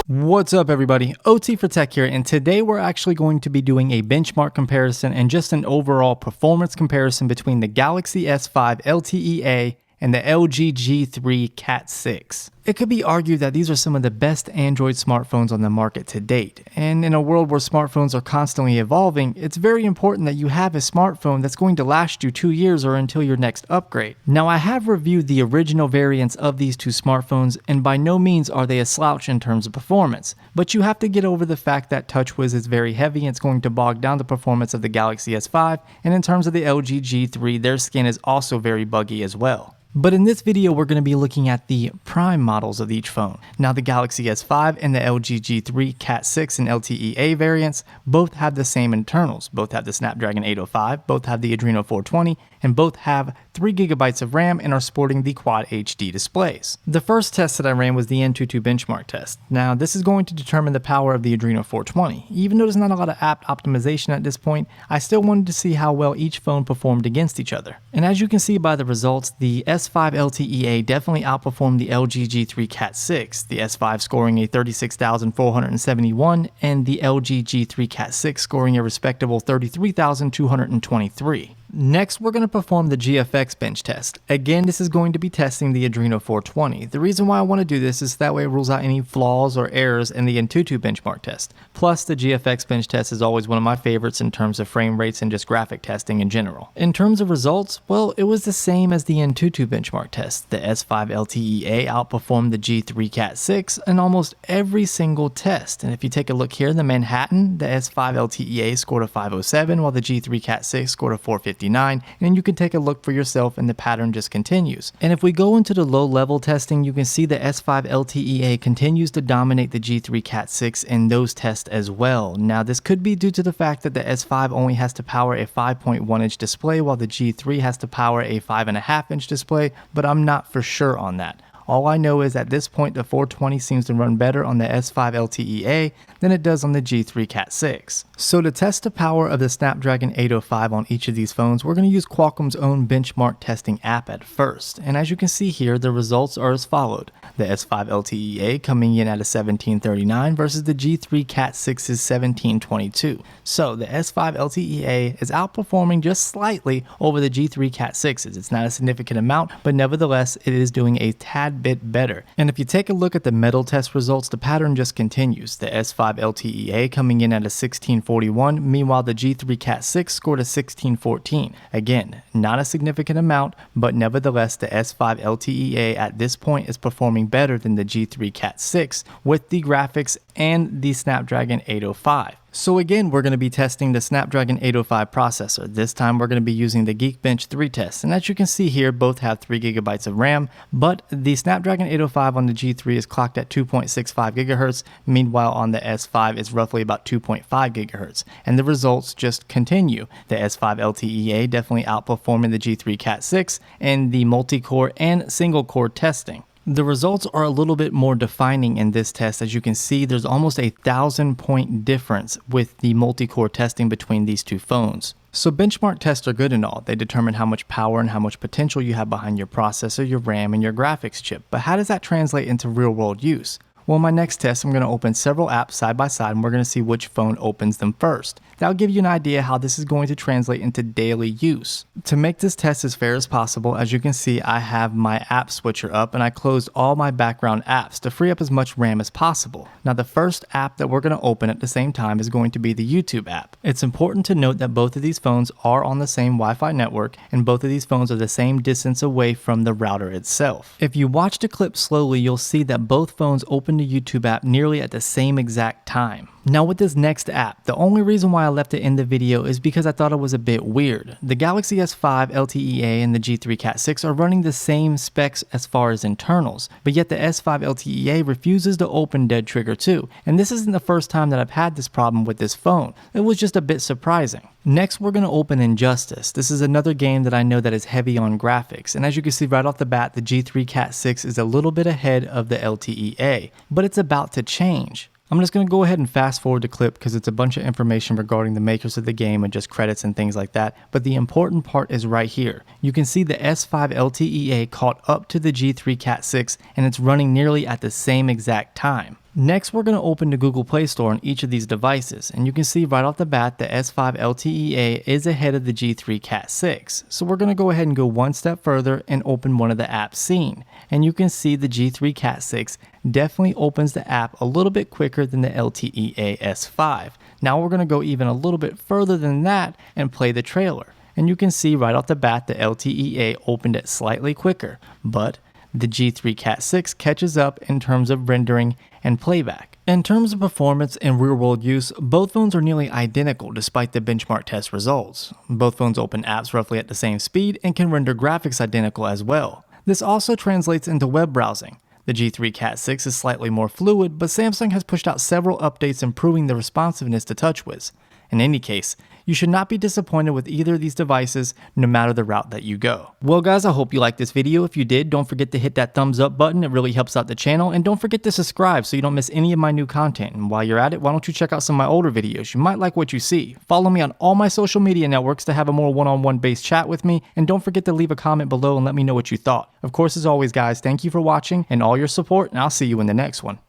What's up everybody, OT for Tech here, and today we're actually going to be doing a benchmark comparison and just an overall performance comparison between the Galaxy S5 LTE-A and the LG G3 Cat 6. It could be argued that these are some of the best Android smartphones on the market to date, and in a world where smartphones are constantly evolving, it's very important that you have a smartphone that's going to last you 2 years or until your next upgrade. Now, I have reviewed the original variants of these two smartphones, and by no means are they a slouch in terms of performance, but you have to get over the fact that TouchWiz is very heavy and it's going to bog down the performance of the Galaxy S5, and in terms of the LG G3, their skin is also very buggy as well. But in this video, we're going to be looking at the prime models of each phone. Now, the Galaxy S5 and the LG G3 Cat 6 and LTE-A variants both have the same internals. Both have the Snapdragon 805, both have the Adreno 420, and both have 3GB of RAM and are sporting the Quad HD displays. The first test that I ran was the Antutu Benchmark test. Now, this is going to determine the power of the Adreno 420. Even though there's not a lot of app optimization at this point, I still wanted to see how well each phone performed against each other. And as you can see by the results, the S5 LTE-A definitely outperformed the LG G3 Cat 6, the S5 scoring a 36,471 and the LG G3 Cat 6 scoring a respectable 33,223. Next, we're going to perform the GFX Bench test. Again, this is going to be testing the Adreno 420. The reason why I want to do this is that way it rules out any flaws or errors in the Antutu Benchmark test. Plus, the GFX Bench test is always one of my favorites in terms of frame rates and just graphic testing in general. In terms of results, well, it was the same as the Antutu Benchmark test. The S5 LTE-A outperformed the G3 Cat 6 in almost every single test. And if you take a look here, the Manhattan, the S5 LTE-A scored a 507, while the G3 Cat 6 scored a 450. And you can take a look for yourself and the pattern just continues. And if we go into the low level testing, you can see the S5 LTE-A continues to dominate the G3 Cat 6 in those tests as well. Now, this could be due to the fact that the S5 only has to power a 5.1 inch display while the G3 has to power a 5.5 inch display, but I'm not for sure on that. All I know is at this point the 420 seems to run better on the S5 LTE-A than it does on the G3 Cat 6. So to test the power of the Snapdragon 805 on each of these phones, we're going to use Qualcomm's own benchmark testing app at first. And as you can see here, the results are as followed. The S5 LTE-A coming in at a 1739 versus the G3 Cat 6's 1722. So the S5 LTE-A is outperforming just slightly over the G3 Cat 6's. It's not a significant amount, but nevertheless, it is doing a tad bit better. And if you take a look at the metal test results, the pattern just continues. The S5 LTE-A coming in at a 1641, meanwhile the G3 Cat 6 scored a 1614. Again, not a significant amount, but nevertheless the S5 LTE-A at this point is performing better than the G3 Cat 6 with the graphics and the Snapdragon 805. So again, we're going to be testing the Snapdragon 805 processor. This time we're going to be using the Geekbench 3 test. And as you can see here, both have 3GB of RAM, but the Snapdragon 805 on the G3 is clocked at 2.65 GHz. Meanwhile, on the S5, it's roughly about 2.5 GHz. And the results just continue. The S5 LTE-A definitely outperforming the G3 Cat 6 in the multi-core and single-core testing. The results are a little bit more defining in this test. As you can see, there's almost a 1,000-point difference with the multi-core testing between these two phones. So benchmark tests are good and all. They determine how much power and how much potential you have behind your processor, your RAM, and your graphics chip. But how does that translate into real-world use? Well, in my next test, I'm going to open several apps side by side and we're going to see which phone opens them first. That'll give you an idea how this is going to translate into daily use. To make this test as fair as possible, as you can see, I have my app switcher up and I closed all my background apps to free up as much RAM as possible. Now, the first app that we're going to open at the same time is going to be the YouTube app. It's important to note that both of these phones are on the same Wi-Fi network and both of these phones are the same distance away from the router itself. If you watch the clip slowly, you'll see that both phones open the YouTube app nearly at the same exact time. Now with this next app, the only reason why I left it in the video is because I thought it was a bit weird. The Galaxy S5 LTE-A and the G3 Cat 6 are running the same specs as far as internals, but yet the S5 LTE-A refuses to open Dead Trigger 2, and this isn't the first time that I've had this problem with this phone. It was just a bit surprising. Next, we're going to open Injustice. This is another game that I know that is heavy on graphics, and as you can see right off the bat, the G3 Cat 6 is a little bit ahead of the LTE-A, but it's about to change. I'm just going to go ahead and fast forward the clip because it's a bunch of information regarding the makers of the game and just credits and things like that, but the important part is right here. You can see the S5 LTE-A caught up to the G3 Cat 6 and it's running nearly at the same exact time. Next, we're going to open the Google Play Store on each of these devices, and you can see right off the bat the S5 LTE-A is ahead of the G3 Cat 6. So we're going to go ahead and go one step further and open one of the apps seen. And you can see the G3 Cat 6 definitely opens the app a little bit quicker than the LTE-A S5. Now we're going to go even a little bit further than that and play the trailer. And you can see right off the bat the LTE-A opened it slightly quicker, but the G3 Cat 6 catches up in terms of rendering and playback. In terms of performance and real-world use, both phones are nearly identical despite the benchmark test results. Both phones open apps roughly at the same speed and can render graphics identical as well. This also translates into web browsing. The G3 Cat 6 is slightly more fluid, but Samsung has pushed out several updates improving the responsiveness to TouchWiz. In any case, you should not be disappointed with either of these devices, no matter the route that you go. Well guys, I hope you liked this video. If you did, don't forget to hit that thumbs up button. It really helps out the channel. And don't forget to subscribe so you don't miss any of my new content. And while you're at it, why don't you check out some of my older videos? You might like what you see. Follow me on all my social media networks to have a more one-on-one based chat with me. And don't forget to leave a comment below and let me know what you thought. Of course, as always guys, thank you for watching and all your support, and I'll see you in the next one.